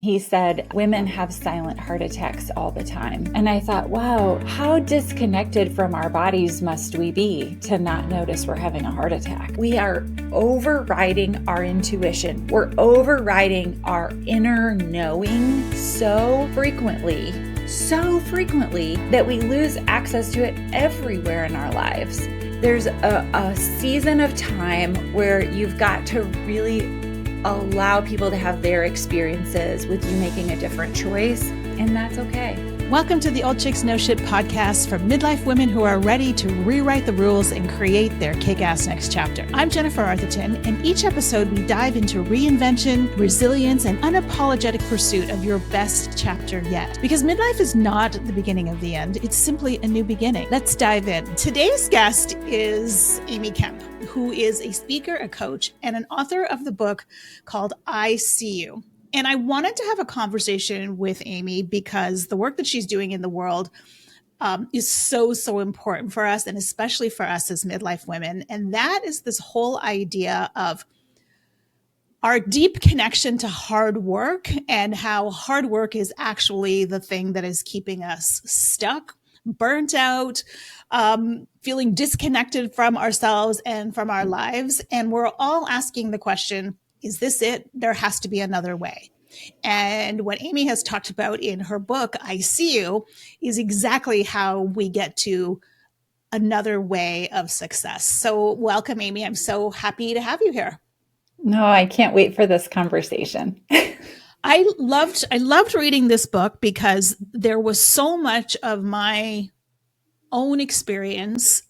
He said, women have silent heart attacks all the time. And I thought, wow, how disconnected from our bodies must we be to not notice we're having a heart attack? We are overriding our intuition. We're overriding our inner knowing so frequently that we lose access to it everywhere in our lives. There's a season of time where you've got to really allow people to have their experiences with you making a different choice, and that's okay. Welcome to the Old Chicks No Shit podcast for midlife women who are ready to rewrite the rules and create their kick-ass next chapter. I'm Jennifer Arthurton, and each episode we dive into reinvention, resilience, and unapologetic pursuit of your best chapter yet. Because midlife is not the beginning of the end, it's simply a new beginning. Let's dive in. Today's guest is Amy Kemp, who is a speaker, a coach, and an author of the book called I See You. And I wanted to have a conversation with Amy because the work that she's doing in the world is so important for us, and especially for us as midlife women. And that is this whole idea of our deep connection to hard work and how hard work is actually the thing that is keeping us stuck, burnt out, feeling disconnected from ourselves and from our lives. And we're all asking the question, is this it? There has to be another way. And what Amy has talked about in her book, I See You, is exactly how we get to another way of success. So welcome, Amy. I'm so happy to have you here. No, I can't wait for this conversation. I loved reading this book because there was so much of my own experience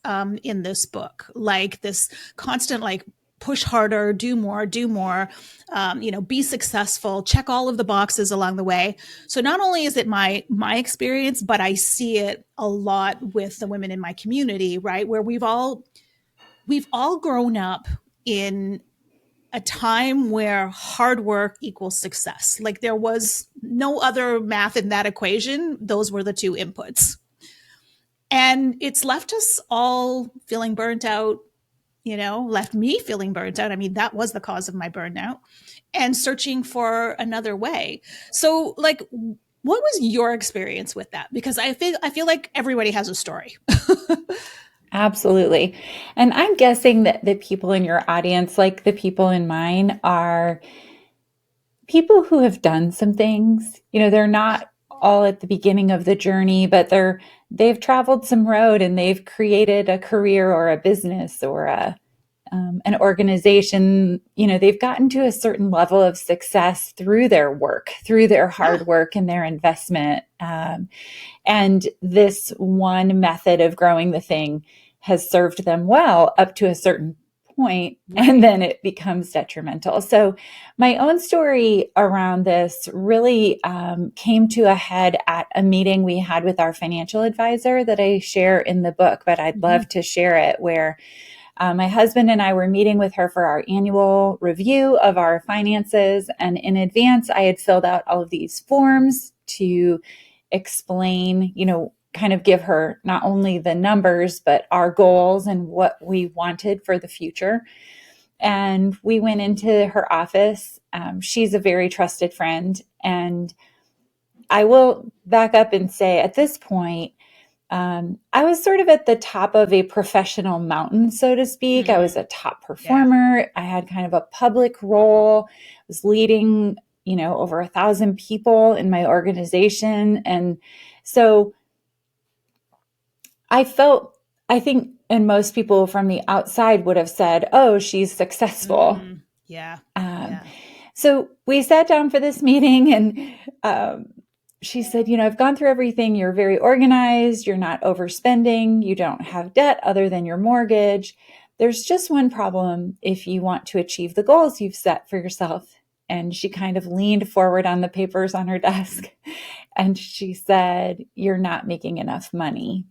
in this book, like this constant, push harder, do more, be successful, check all of the boxes along the way. So not only is it my experience, but I see it a lot with the women in my community, right? Where we've all grown up in a time where hard work equals success. Like there was no other math in that equation. Those were the two inputs. And it's left us all feeling burnt out, left me feeling burnt out. I mean, that was the cause of my burnout, and searching for another way. So what was your experience with that? Because I feel like everybody has a story. Absolutely. And I'm guessing that the people in your audience, like the people in mine, are people who have done some things. They're not all at the beginning of the journey, but they've traveled some road and they've created a career or a business or an organization. They've gotten to a certain level of success through their work, through their hard work and their investment. And this one method of growing the thing has served them well up to a certain point, and then it becomes detrimental. So my own story around this really came to a head at a meeting we had with our financial advisor that I share in the book, but I'd love to share it, where my husband and I were meeting with her for our annual review of our finances. And in advance, I had filled out all of these forms to explain, kind of give her not only the numbers, but our goals and what we wanted for the future. And we went into her office. She's a very trusted friend. And I will back up and say at this point, I was sort of at the top of a professional mountain, so to speak. I was a top performer. Yeah. I had kind of a public role. I was leading, over 1,000 people in my organization. And so I think, and most people from the outside would have said, oh, she's successful. Yeah. So we sat down for this meeting, and she said, I've gone through everything. You're very organized. You're not overspending. You don't have debt other than your mortgage. There's just one problem if you want to achieve the goals you've set for yourself. And she kind of leaned forward on the papers on her desk, and she said, you're not making enough money.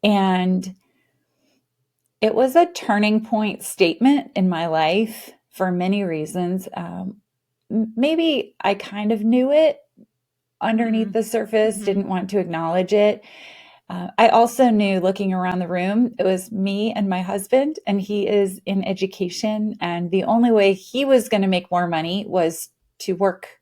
And it was a turning point statement in my life for many reasons. Maybe I kind of knew it underneath the surface, didn't want to acknowledge it. I also knew, looking around the room, it was me and my husband, and he is in education. And the only way he was going to make more money was to work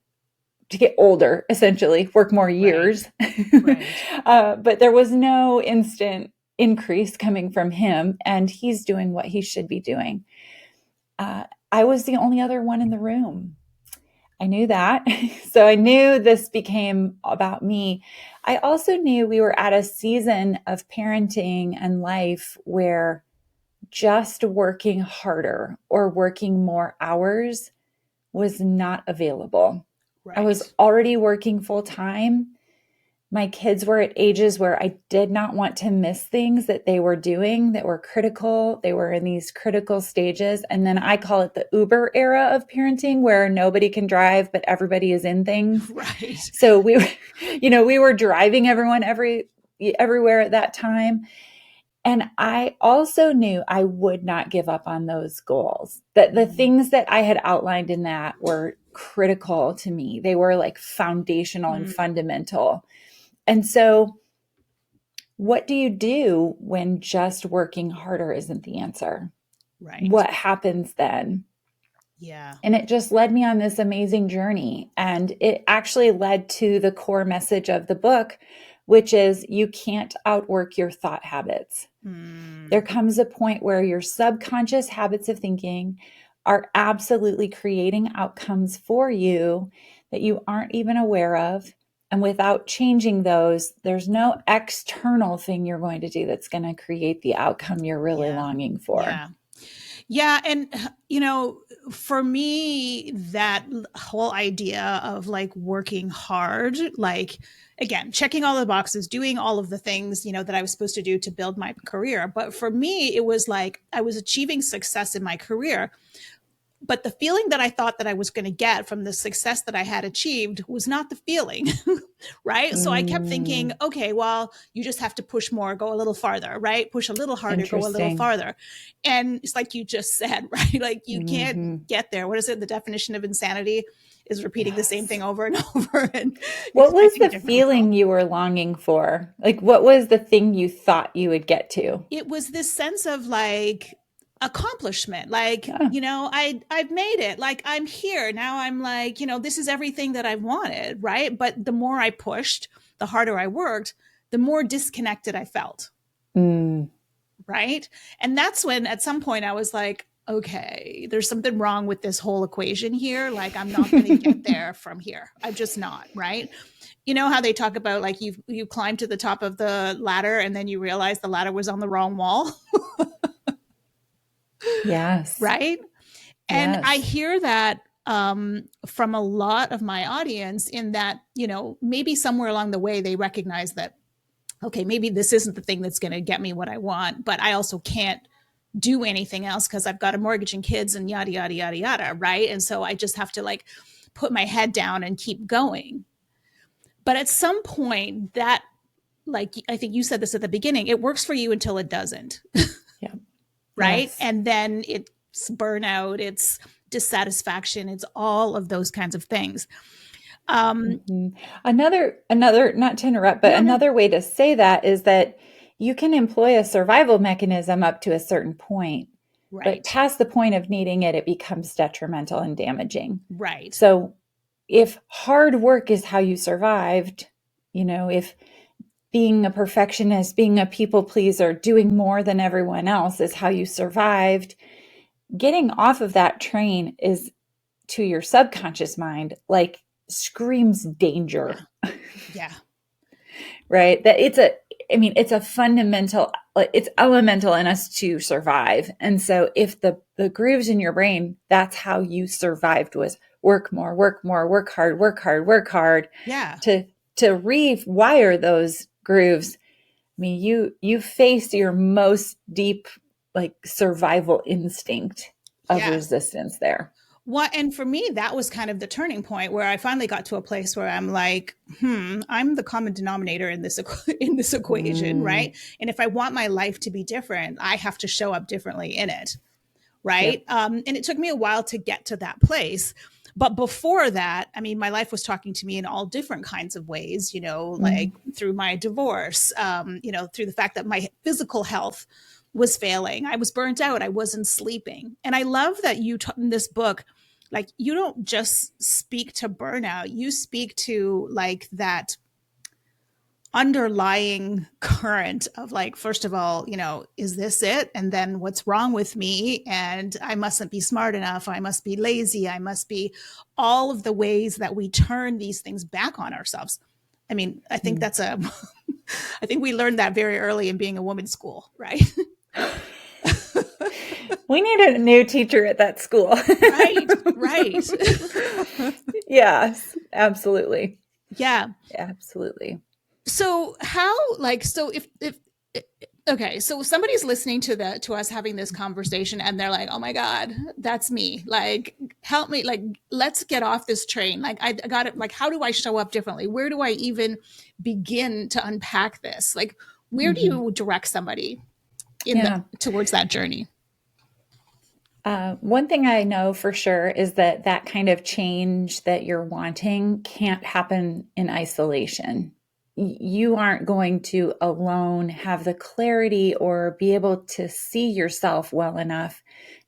to get older, essentially, work more Right. years. Right. But there was no instant increase coming from him, and he's doing what he should be doing. I was the only other one in the room. I knew that. So I knew this became about me. I also knew we were at a season of parenting and life where just working harder or working more hours was not available. I Right. was already working full time. My kids were at ages where I did not want to miss things that they were doing that were critical. They were in these critical stages. And then I call it the Uber era of parenting, where nobody can drive, but everybody is in things. Right. So we were, we were driving everyone everywhere at that time. And I also knew I would not give up on those goals, that the things that I had outlined in that were critical to me. They were like foundational and fundamental. And so, what do you do when just working harder isn't the answer? Right. What happens then? Yeah. And it just led me on this amazing journey. And it actually led to the core message of the book, which is you can't outwork your thought habits. There comes a point where your subconscious habits of thinking are absolutely creating outcomes for you that you aren't even aware of. And without changing those, there's no external thing you're going to do that's going to create the outcome you're really longing for. Yeah. Yeah. And, for me, that whole idea of like working hard, like, again, checking all the boxes, doing all of the things, that I was supposed to do to build my career. But for me, it was like I was achieving success in my career. But the feeling that I thought that I was going to get from the success that I had achieved was not the feeling, right? So I kept thinking, okay, well, you just have to push more, go a little farther, right? Push a little harder, go a little farther. And it's like you just said, right? Like you can't get there. What is it? The definition of insanity is repeating the same thing over and over. And what was the feeling you were longing for? Like, what was the thing you thought you would get to? It was this sense of like, accomplishment, like I've made it, like I'm here now, I'm like, this is everything that I wanted, right? But the more I pushed, the harder I worked, the more disconnected I felt. Right. And that's when at some point I was like, okay, there's something wrong with this whole equation here. Like I'm not going to get there from here. I'm just not. Right. You know how they talk about like you climb to the top of the ladder and then you realize the ladder was on the wrong wall. Yes. Right. And I hear that from a lot of my audience in that, maybe somewhere along the way they recognize that, okay, maybe this isn't the thing that's going to get me what I want, but I also can't do anything else because I've got a mortgage and kids and yada, yada, yada, yada. Right. And so I just have to like put my head down and keep going. But at some point that, like, I think you said this at the beginning, it works for you until it doesn't. Yeah. Right. Yes. And then it's burnout, it's dissatisfaction, it's all of those kinds of things. Another, not to interrupt, but another way to say that is that you can employ a survival mechanism up to a certain point, right. But past the point of needing it, it becomes detrimental and damaging. Right. So if hard work is how you survived, if being a perfectionist, being a people pleaser, doing more than everyone else is how you survived, getting off of that train is, to your subconscious mind, like screams danger. Yeah. Right? That it's a fundamental, it's elemental in us to survive. And so if the grooves in your brain, that's how you survived, was work more, work hard. Yeah. To rewire those grooves, I mean, you face your most deep, like, survival instinct of resistance there. Well, and for me, that was kind of the turning point where I finally got to a place where I'm like, I'm the common denominator in this equation, right? And if I want my life to be different, I have to show up differently in it, right? Yep. And it took me a while to get to that place. But before that, I mean, my life was talking to me in all different kinds of ways, like through my divorce, through the fact that my physical health was failing. I was burnt out. I wasn't sleeping. And I love that you in this book, like you don't just speak to burnout, you speak to like that underlying current of like, first of all, is this it? And then what's wrong with me? And I mustn't be smart enough. I must be lazy. I must be all of the ways that we turn these things back on ourselves. I mean, I think that's I think we learned that very early in being a woman's school, right? We need a new teacher at that school. Right. Yes, absolutely. Yeah. Absolutely. So how, like, so if okay, so somebody's listening to us having this conversation and they're like, oh my God, that's me. Like, help me, like, let's get off this train. Like, I got it. Like, how do I show up differently? Where do I even begin to unpack this? Like, where do you direct somebody towards that journey? One thing I know for sure is that kind of change that you're wanting can't happen in isolation. You aren't going to alone have the clarity or be able to see yourself well enough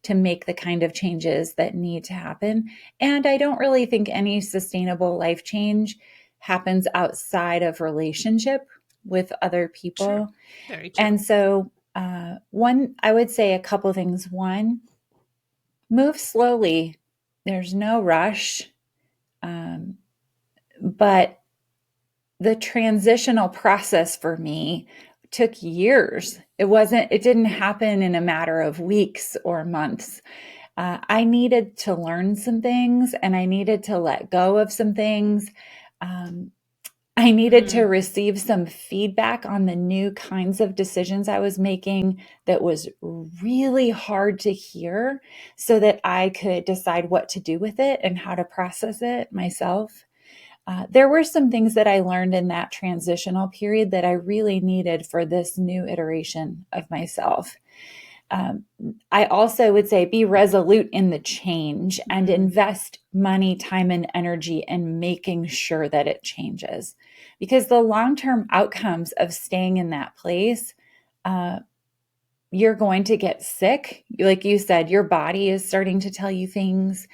to make the kind of changes that need to happen. And I don't really think any sustainable life change happens outside of relationship with other people. True. Very true. And so, I would say a couple things. One, move slowly. There's no rush. But the transitional process for me took years. It didn't happen in a matter of weeks or months. I needed to learn some things and I needed to let go of some things. I needed to receive some feedback on the new kinds of decisions I was making that was really hard to hear so that I could decide what to do with it and how to process it myself. There were some things that I learned in that transitional period that I really needed for this new iteration of myself. I also would say be resolute in the change and invest money, time, and energy in making sure that it changes. Because the long-term outcomes of staying in that place, you're going to get sick. Like you said, your body is starting to tell you things.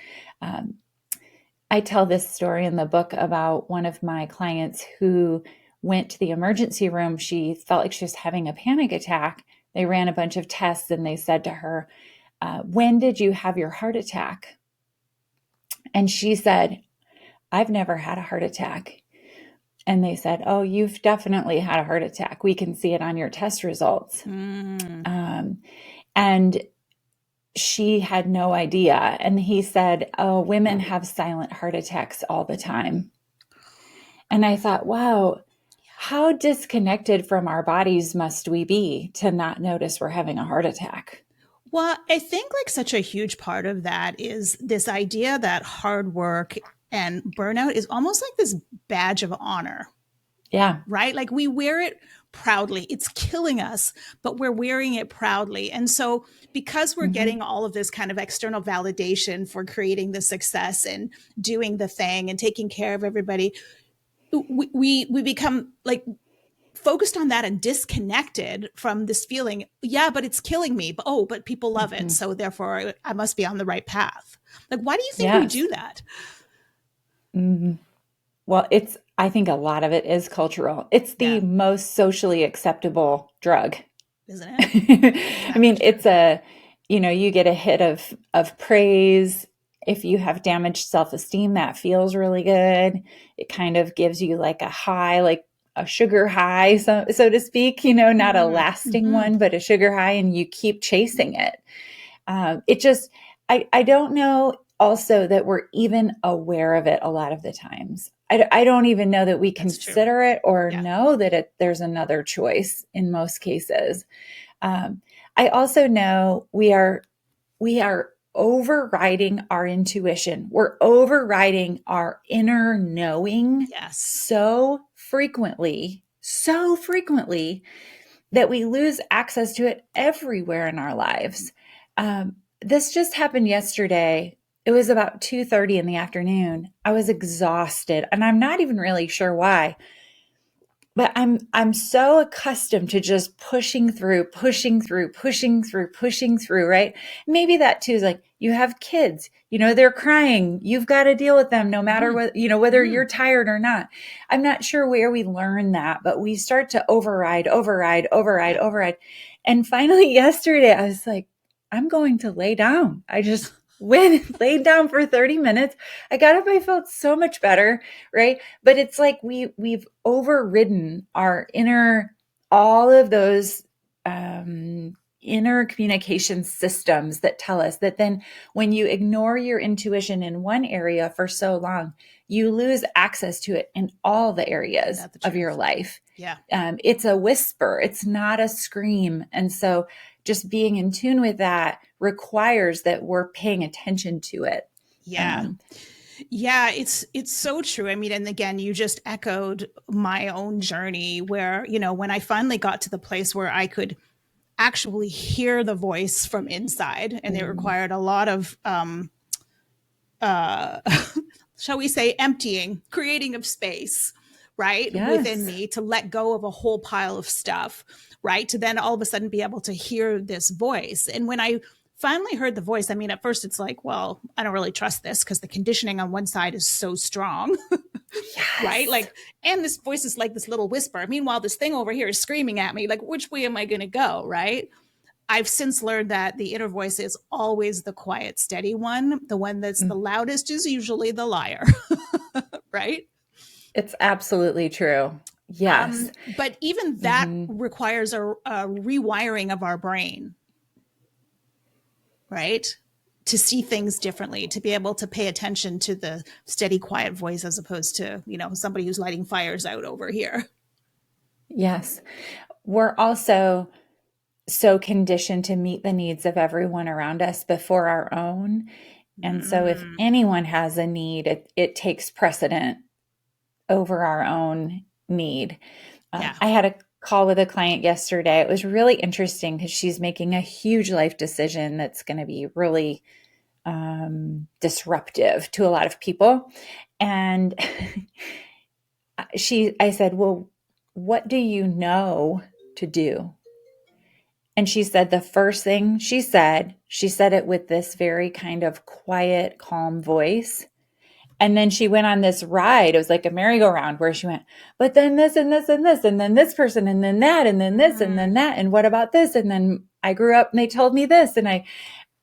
I tell this story in the book about one of my clients who went to the emergency room. She felt like she was having a panic attack. They ran a bunch of tests and they said to her, when did you have your heart attack? And she said, I've never had a heart attack. And they said, oh, you've definitely had a heart attack. We can see it on your test results. And she had no idea. And he said, oh, women have silent heart attacks all the time. And I thought, wow, how disconnected from our bodies must we be to not notice we're having a heart attack? Well, I think like such a huge part of that is this idea that hard work and burnout is almost like this badge of honor. Yeah. Right? Like we wear it proudly. It's killing us, but we're wearing it proudly. And so because we're getting all of this kind of external validation for creating the success and doing the thing and taking care of everybody, we become like focused on that and disconnected from this feeling. Yeah, but it's killing me. But people love it. So therefore I must be on the right path. Like, why do you think we do that? Well, I think a lot of it is cultural. It's the most socially acceptable drug. Isn't it? I mean, it's you get a hit of praise. If you have damaged self-esteem, that feels really good. It kind of gives you like a high, like a sugar high, so to speak, not a lasting one, but a sugar high, and you keep chasing it. I don't know also that we're even aware of it a lot of the times. I don't even know that we consider it or know that there's another choice in most cases. I also know we are overriding our intuition. We're overriding our inner knowing so frequently that we lose access to it everywhere in our lives. This just happened yesterday. It was about 2:30 in the afternoon. I was exhausted, and I'm not even really sure why. but I'm so accustomed to just pushing through, pushing through, pushing through, pushing through, right? Maybe that too is like, you have kids, they're crying. You've got to deal with them no matter what, whether you're tired or not. I'm not sure where we learn that, but we start to override, override, override, override. And finally yesterday I was like, I'm going to lay down. I just went and laid down for 30 minutes. I got up, I felt so much better, right? But it's like we've overridden our all of those inner communication systems that tell us that then when you ignore your intuition in one area for so long, you lose access to it in all the areas of your life. Yeah. It's a whisper. It's not a scream. And so just being in tune with that requires that we're paying attention to it. Yeah. Yeah, it's so true. I mean, and again, you just echoed my own journey where, when I finally got to the place where I could actually hear the voice from inside, and it required a lot of, shall we say, emptying, creating of space, right? Yes. Within me to let go of a whole pile of stuff, right? To then all of a sudden be able to hear this voice. And when I finally heard the voice, I mean, at first it's like, well, I don't really trust this because the conditioning on one side is so strong, Yes. right? Like, and this voice is like this little whisper. Meanwhile, this thing over here is screaming at me, like, which way am I going to go, right? I've since learned that the inner voice is always the quiet, steady one. The one that's the loudest is usually the liar, right? It's absolutely true. Yes. But even that requires a rewiring of our brain, right? To see things differently, to be able to pay attention to the steady, quiet voice as opposed to, somebody who's lighting fires out over here. Yes. We're also so conditioned to meet the needs of everyone around us before our own. And so if anyone has a need, it takes precedent over our own need. I had a call with a client yesterday. It was really interesting because she's making a huge life decision that's going to be really disruptive to a lot of people. And I said, well, what do you know to do? And she said the first thing she said it with this very kind of quiet, calm voice. And then she went on this ride. It was like a merry-go-round where she went, but then this and this and this, and then this person, and then that, and then this, and then that. And what about this? And then I grew up and they told me this. And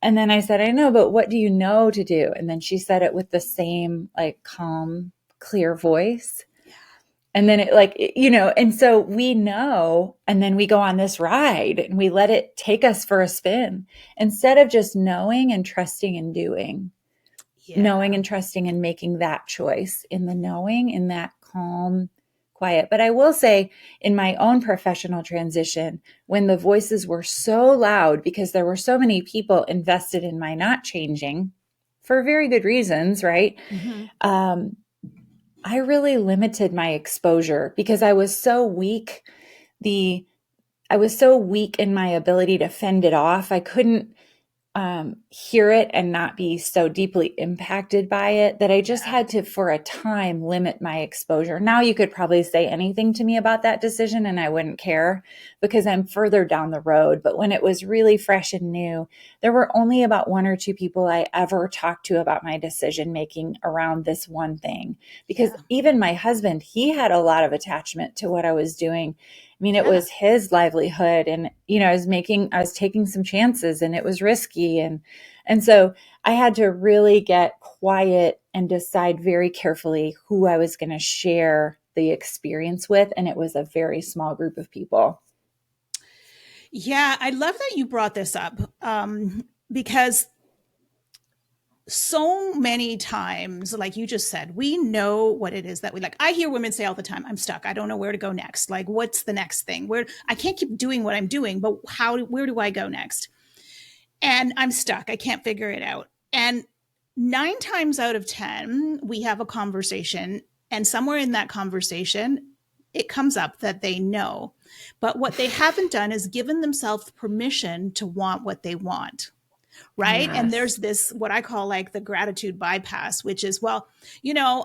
then I said, I know, but what do you know to do? And then she said it with the same like calm, clear voice. And then and so we know, and then we go on this ride and we let it take us for a spin instead of just knowing and trusting and doing. Knowing and trusting and making that choice in the knowing, in that calm, quiet. But I will say in my own professional transition, when the voices were so loud because there were so many people invested in my not changing for very good reasons, right? I really limited my exposure because I was so weak. I was so weak in my ability to fend it off. I couldn't hear it and not be so deeply impacted by it that I just had to, for a time, limit my exposure. Now you could probably say anything to me about that decision and I wouldn't care because I'm further down the road. But when it was really fresh and new, there were only about one or two people I ever talked to about my decision making around this one thing. Because even my husband, he had a lot of attachment to what I was doing. I mean, it was his livelihood and, I was taking some chances and it was risky. And so I had to really get quiet and decide very carefully who I was going to share the experience with. And it was a very small group of people. Yeah, I love that you brought this up because so many times, like you just said, we know what it is that we like. I hear women say all the time, I'm stuck. I don't know where to go next. Like, what's the next thing? I can't keep doing what I'm doing, but where do I go next? And I'm stuck. I can't figure it out. And 9 times out of 10, we have a conversation, and somewhere in that conversation, it comes up that they know. But what they haven't done is given themselves permission to want what they want. right? And Yes. there's this, what I call like the gratitude bypass, which is, well,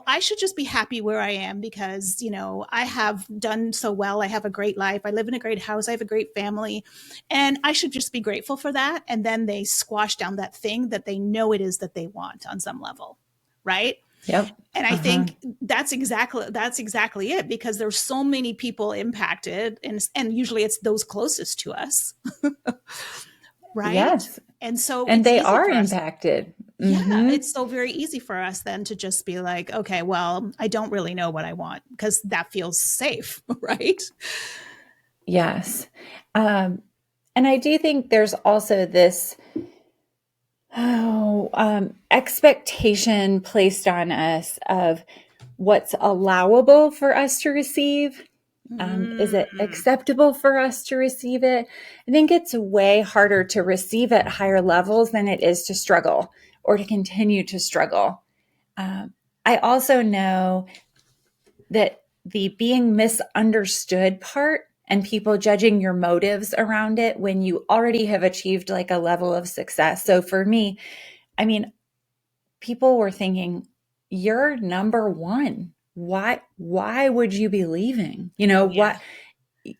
I should just be happy where I am because, I have done so well. I have a great life. I live in a great house. I have a great family. And I should just be grateful for that. And then they squash down that thing that they know it is that they want on some level, right? Yep. And I Uh-huh. think that's exactly it, because there's so many people impacted, and usually it's those closest to us, right? Yes. And so And it's they easy are for us. impacted. Yeah, Mm-hmm. it's so very easy for us then to just be like, okay, well, I don't really know what I want, because that feels safe, right? Yes. Um, and I do think there's also this expectation placed on us of what's allowable for us to receive. Is it Mm, acceptable for us to receive it? I think it's way harder to receive at higher levels than it is to struggle or to continue to struggle. I also know that the being misunderstood part and people judging your motives around it when you already have achieved like a level of success. So for me, I mean, people were thinking, you're number one. Why would you be leaving? yeah.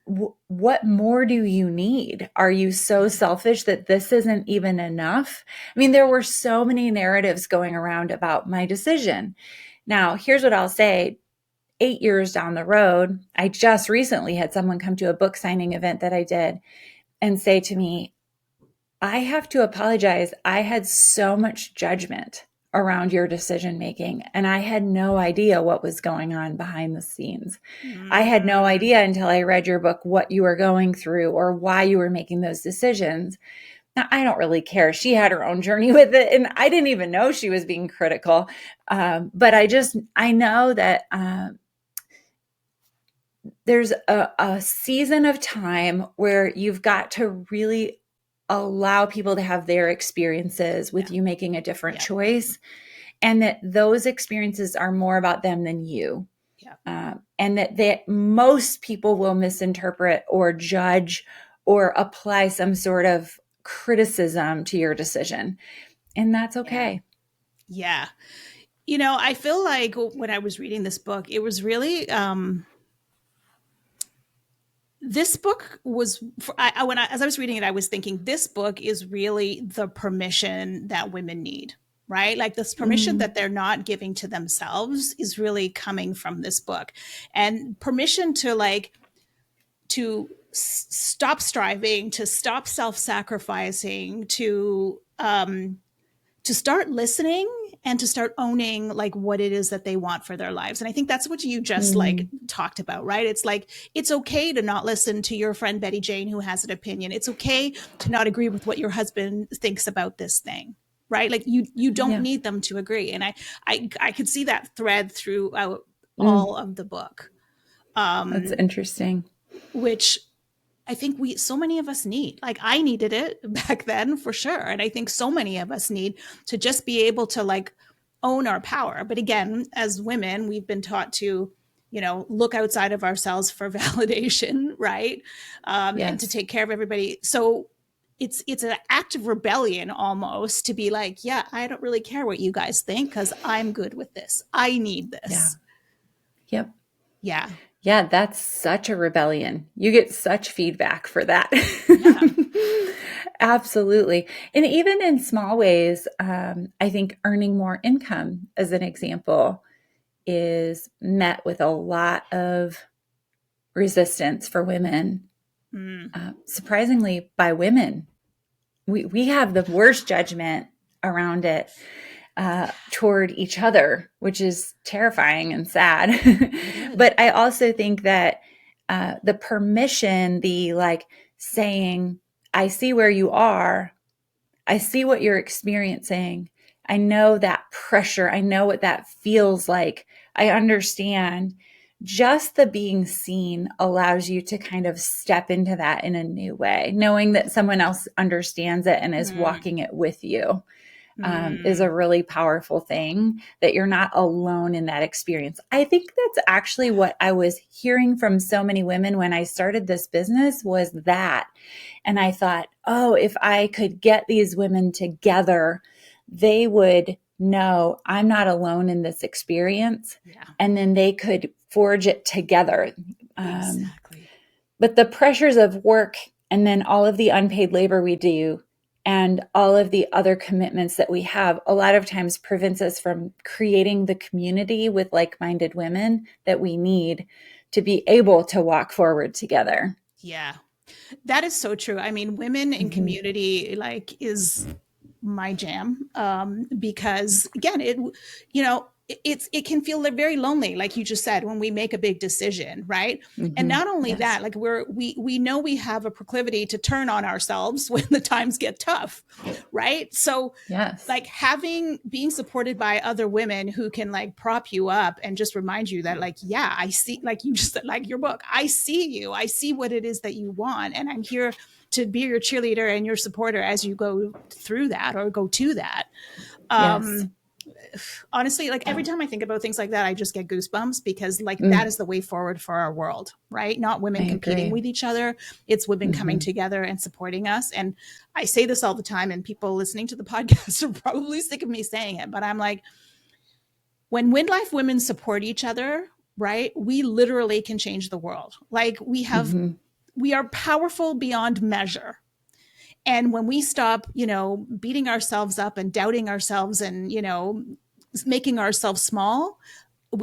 What more do you need? Are you so selfish that this isn't even enough? I mean, there were so many narratives going around about my decision. Now, here's what I'll say. 8 years down the road, I just recently had someone come to a book signing event that I did and say to me, I have to apologize. I had so much judgment around your decision making, and I had no idea what was going on behind the scenes. I had no Mm, idea until I read your book what you were going through or why you were making those decisions. Now, I don't really care. She had her own journey with it, and I didn't even know she was being critical. But I know that there's a season of time where you've got to really allow people to have their experiences with yeah, you making a different yeah, choice, and that those experiences are more about them than you. yeah, And that most people will misinterpret or judge or apply some sort of criticism to your decision. And that's yeah, okay. yeah. I feel like when I was reading this book, it was really, this book was, as I was reading it, I was thinking this book is really the permission that women need, right? Like this permission Mm, that they're not giving to themselves is really coming from this book, and permission to stop striving, to stop self-sacrificing, to start listening, and to start owning like what it is that they want for their lives. And I think that's what you just like mm, talked about, right? It's like, it's okay to not listen to your friend Betty Jane who has an opinion. It's okay to not agree with what your husband thinks about this thing, right? Like you don't yeah. need them to agree. And I could see that thread throughout Mm, all of the book, that's um interesting. which I think so many of us need. Like I needed it back then for sure. And I think so many of us need to just be able to like own our power. But again, as women, we've been taught to, look outside of ourselves for validation, right? And to Yes. take care of everybody. So it's an act of rebellion almost to be like, yeah, I don't really care what you guys think because I'm good with this. I need Yeah. this. Yep. Yeah. Yeah, that's such a rebellion. You get such feedback for that. Yeah. Absolutely. And even in small ways, I think earning more income, as an example, is met with a lot of resistance for women, Mm. surprisingly, by women. We have the worst judgment around it toward each other, which is terrifying and sad. It is. But I also think that the permission, the like saying, I see where you are, I see what you're experiencing, I know that pressure, I know what that feels like, I understand. Just the being seen allows you to kind of step into that in a new way, knowing that someone else understands it and is Mm. walking it with you. is a really powerful thing, that you're not alone in that experience. I think that's actually what I was hearing from so many women when I started this business, was that. And I thought, oh, if I could get these women together, they would know I'm not alone in this experience. Yeah. And then they could forge it together. Exactly. But the pressures of work, and then all of the unpaid labor we do, and all of the other commitments that we have, a lot of times prevents us from creating the community with like-minded women that we need to be able to walk forward together. Yeah, that is so true. I mean, women in community like is my jam, because again, it can feel very lonely, like you just said, when we make a big decision, right? And not only Yes. that, like we know we have a proclivity to turn on ourselves when the times get tough, right? So Yes. like being supported by other women who can like prop you up and just remind you that like, yeah, I see, like you just said, like your book, I see you, I see what it is that you want, and I'm here to be your cheerleader and your supporter as you go through that or go to that. Yes. Honestly, like every time I think about things like that, I just get goosebumps, because like that is the way forward for our world, right? Not women I competing agree. with each other. It's women coming together and supporting us. And I say this all the time, and people listening to the podcast are probably sick of me saying it, but I'm like, when Midlife women support each other, right, we literally can change the world. Like we are powerful beyond measure. And when we stop, beating ourselves up and doubting ourselves and, making ourselves small,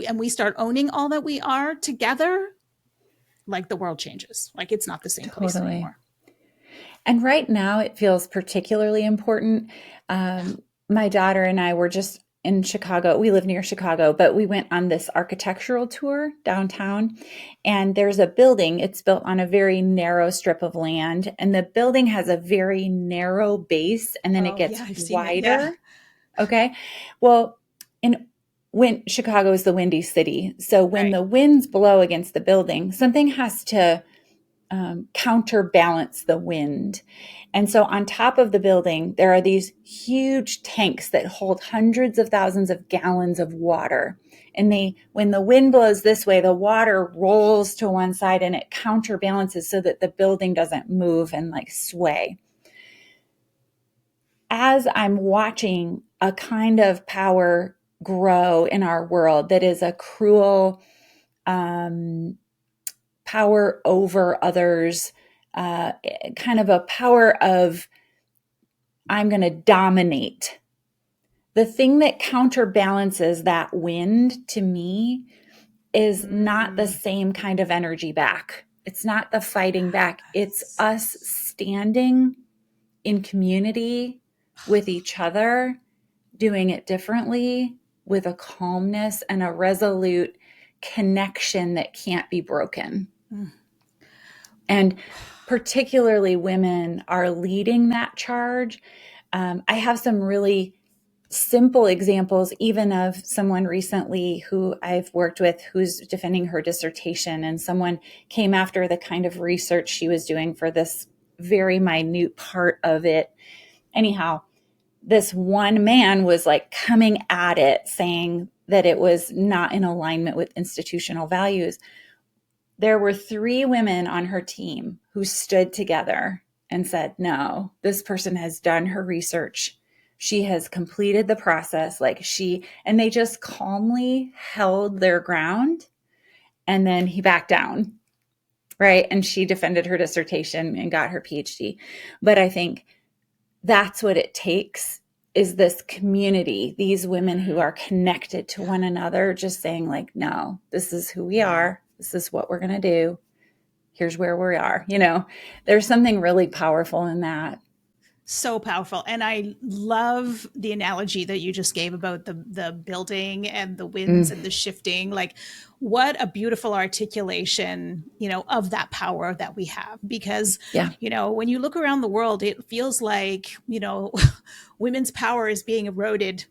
and we start owning all that we are together, like the world changes. Like it's not the same place Totally. anymore. And right now it feels particularly important. My daughter and I were just in Chicago. We live near Chicago, but we went on this architectural tour downtown, and there's a building. It's built on a very narrow strip of land, and the building has a very narrow base, and then it Oh, gets yeah, I've seen it. Yeah. wider. Okay. Well, when Chicago is the windy city. So when Right. the winds blow against the building, something has to counterbalance the wind. And so on top of the building, there are these huge tanks that hold hundreds of thousands of gallons of water. And when the wind blows this way, the water rolls to one side and it counterbalances so that the building doesn't move and like sway. As I'm watching a kind of power grow in our world that is a cruel power over others, kind of a power of, I'm going to dominate. The thing that counterbalances that wind to me is not the same kind of energy back. It's not the fighting back. It's us standing in community with each other, doing it differently, with a calmness and a resolute connection that can't be broken. And particularly women are leading that charge. I have some really simple examples, even of someone recently who I've worked with who's defending her dissertation, and someone came after the kind of research she was doing for this very minute part of it. Anyhow, this one man was like coming at it, saying that it was not in alignment with institutional values. There were 3 women on her team who stood together and said, no, this person has done her research. She has completed the process. And they just calmly held their ground. And then he backed down, right? And she defended her dissertation and got her PhD. But I think that's what it takes, is this community, these women who are connected to one another, just saying like, no, this is who we are. This is what we're going to do. Here's where we are. There's something really powerful in that. So powerful. And I love the analogy that you just gave about the building and the winds and the shifting. Like, what a beautiful articulation, of that power that we have. Because, Yeah. When you look around the world, it feels like, women's power is being eroded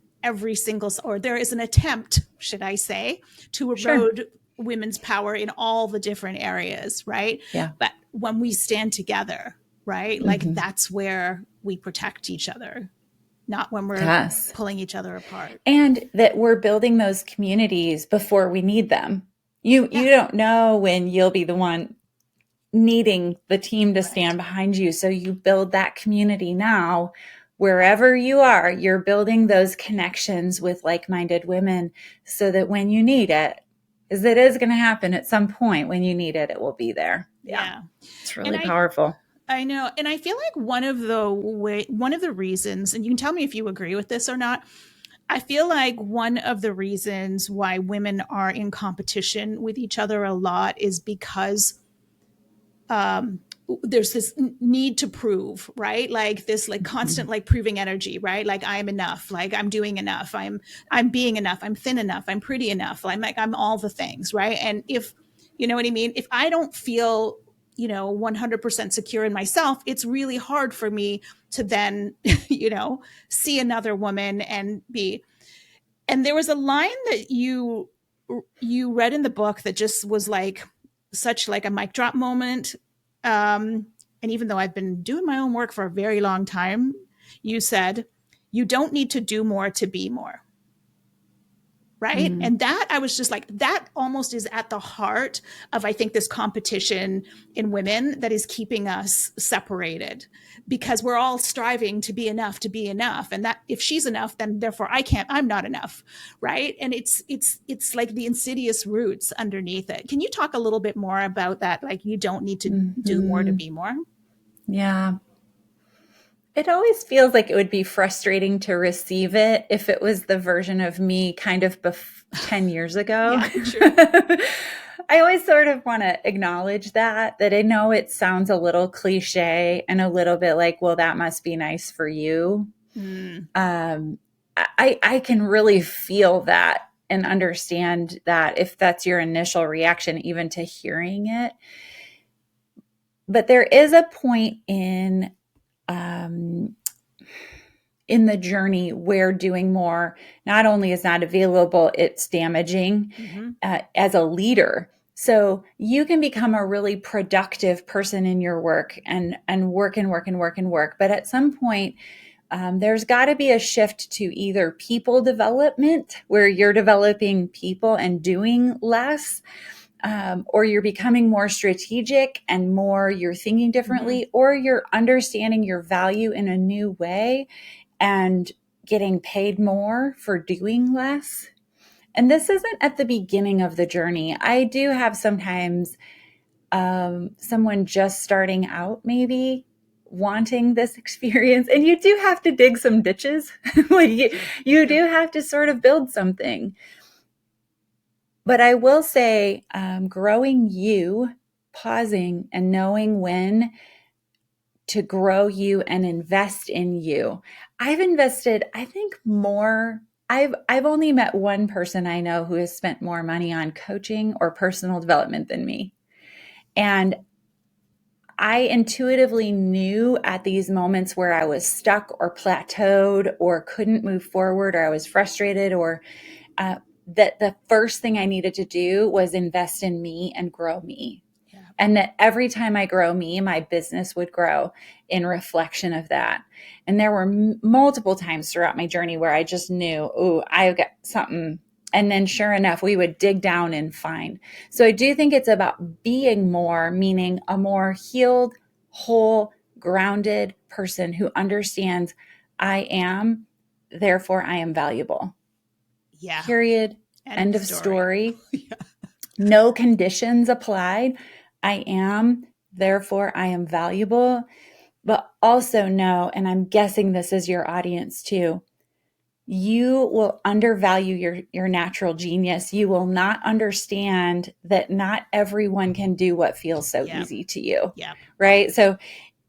or there is an attempt, should I say, to erode women's power in all the different areas, right? Yeah. But when we stand together, right, like that's where we protect each other. not when we're Yes. pulling each other apart. And that we're building those communities before we need them. You don't know when you'll be the one needing the team to stand behind you. So you build that community now. Wherever you are, you're building those connections with like-minded women so that when you need it, because it is going to happen at some point, when you need it, it will be there. Yeah. It's really powerful. I know. And I feel like one of the reasons, and you can tell me if you agree with this or not, I feel like one of the reasons why women are in competition with each other a lot is because there's this need to prove, right? Like this, like constant, like proving energy, right? Like I'm enough, like I'm doing enough, I'm being enough, I'm thin enough, I'm pretty enough, I'm all the things, right? And if, you know what I mean? If I don't feel, 100% secure in myself, it's really hard for me to then, see another woman and be. And there was a line that you read in the book that just was like such like a mic drop moment. And even though I've been doing my own work for a very long time, you said, you don't need to do more to be more. Right. Mm-hmm. And that, I was just like, that almost is at the heart of, I think, this competition in women that is keeping us separated, because we're all striving to be enough, and that if she's enough, then therefore I'm not enough. Right. And it's like the insidious roots underneath it. Can you talk a little bit more about that? Like, you don't need to do more to be more. Yeah. It always feels like it would be frustrating to receive it if it was the version of me kind of 10 years ago. Yeah, sure. I always sort of want to acknowledge that I know it sounds a little cliche and a little bit like, well, that must be nice for you. I can really feel that and understand that if that's your initial reaction, even to hearing it. But there is a point in the journey where doing more not only is not available, it's damaging as a leader. So you can become a really productive person in your work and work. But at some point, there's got to be a shift to either people development, where you're developing people and doing less, or you're becoming more strategic and you're thinking differently, or you're understanding your value in a new way and getting paid more for doing less. And this isn't at the beginning of the journey. I do have sometimes someone just starting out, maybe wanting this experience, and you do have to dig some ditches. Like you do have to sort of build something. But I will say, growing you, pausing and knowing when to grow you and invest in you. I've invested, I think, more. I've only met one person I know who has spent more money on coaching or personal development than me. And I intuitively knew at these moments where I was stuck or plateaued or couldn't move forward, or I was frustrated, or that the first thing I needed to do was invest in me and grow me. Yeah. And that every time I grow me, my business would grow in reflection of that. And there were multiple times throughout my journey where I just knew, oh, I got something. And then sure enough, we would dig down and find. So I do think it's about being more, meaning a more healed, whole, grounded person who understands I am, therefore I am valuable. Yeah. Period. End of story. Yeah. No conditions applied. I am, therefore I am valuable. But also know, and I'm guessing this is your audience too, you will undervalue your natural genius. You will not understand that not everyone can do what feels so easy to you. Yeah. Right? So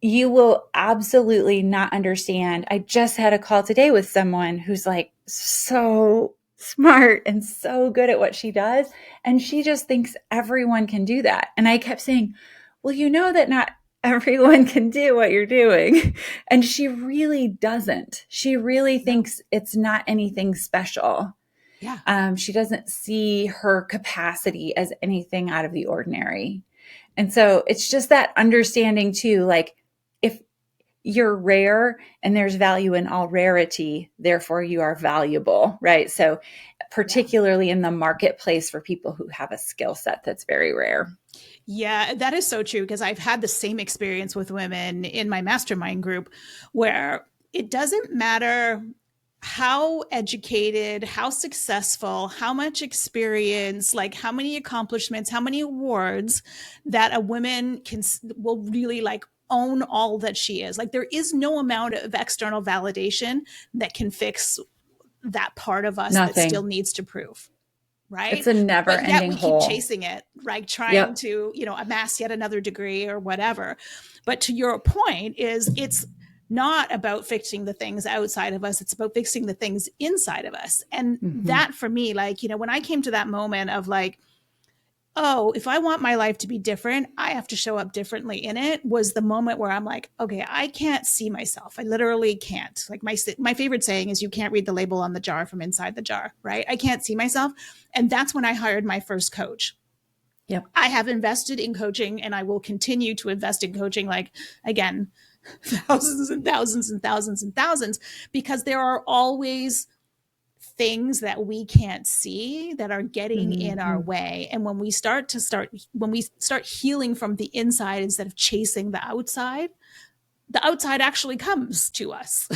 you will absolutely not understand. I just had a call today with someone who's like so smart and so good at what she does. And she just thinks everyone can do that. And I kept saying, well, you know that not everyone can do what you're doing. And she really doesn't. She really thinks it's not anything special. Yeah. She doesn't see her capacity as anything out of the ordinary. And so it's just that understanding too, like you're rare and there's value in all rarity. Therefore, you are valuable, right? So particularly in the marketplace for people who have a skill set that's very rare. Yeah, that is so true because I've had the same experience with women in my mastermind group where it doesn't matter how educated, how successful, how much experience, like how many accomplishments, how many awards that a woman will really like own all that she is. Like there is no amount of external validation that can fix that part of us that still Nothing. needs to prove. It's Right. a never But yet ending we keep hole. chasing it, right? Trying Yep. to, amass yet another degree or whatever. But to your point is it's not about fixing the things outside of us. It's about fixing the things inside of us. And Mm-hmm. that for me, like, when I came to that moment of like, oh, if I want my life to be different, I have to show up differently in it, was the moment where I'm like, okay, I can't see myself. I literally can't. Like my favorite saying is you can't read the label on the jar from inside the jar, right? I can't see myself. And that's when I hired my first coach. Yep. I have invested in coaching and I will continue to invest in coaching, like, again, thousands and thousands and thousands and thousands, because there are always things that we can't see that are getting in our Mm-hmm. way. And when we start healing from the inside instead of chasing the outside actually comes to us.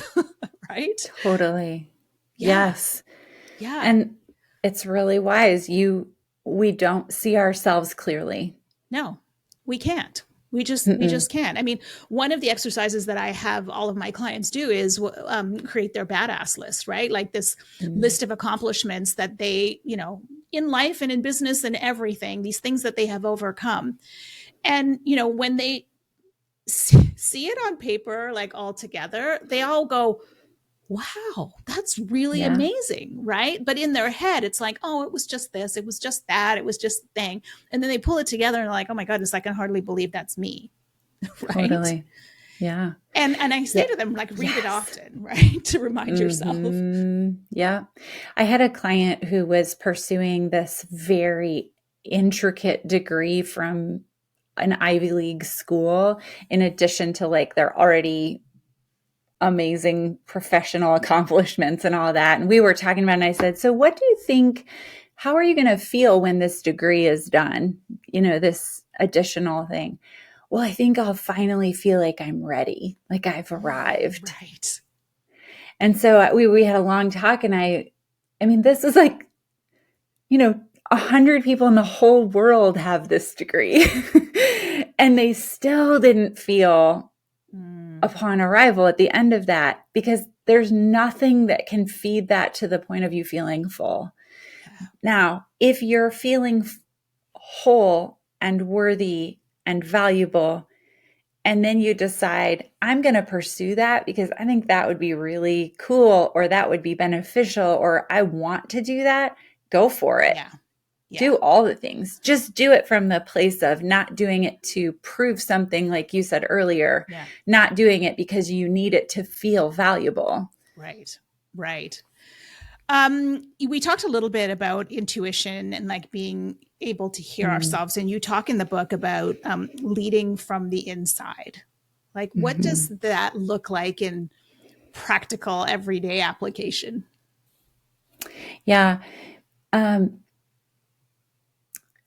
Right? Totally. Yeah. Yes. Yeah. And it's really wise. We don't see ourselves clearly. No, we can't. We Mm-mm. just can't. I mean, one of the exercises that I have all of my clients do is create their badass list, right? Like this Mm. list of accomplishments that they, in life and in business and everything, these things that they have overcome. And, when they see it on paper, like all together, they all go, wow, that's really Yeah. amazing, right? But in their head, it's like, oh, it was just this, it was just that, it was just the thing. And then they pull it together and they're like, oh my goodness, I can hardly believe that's me. Right. Totally. Yeah. And I say Yeah. to them, like, read it Yes. often, right? To remind yourself. Mm-hmm. Yeah. I had a client who was pursuing this very intricate degree from an Ivy League school, in addition to like their already amazing professional accomplishments and all that. And we were talking about it, and I said, so what do you think, how are you going to feel when this degree is done? This additional thing. Well, I think I'll finally feel like I'm ready, like I've arrived. Right. And so we had a long talk, and I mean, this is like, 100 people in the whole world have this degree and they still didn't feel upon arrival at the end of that, because there's nothing that can feed that to the point of you feeling full. Yeah. Now, if you're feeling whole and worthy and valuable, and then you decide, I'm going to pursue that because I think that would be really cool, or that would be beneficial, or I want to do that, go for it. Yeah. Yeah. Do all the things. Just do it from the place of not doing it to prove something, like you said earlier, not doing it because you need it to feel valuable. Right. Right. We talked a little bit about intuition and like being able to hear ourselves. And you talk in the book about leading from the inside. Like, what does that look like in practical everyday application? Yeah.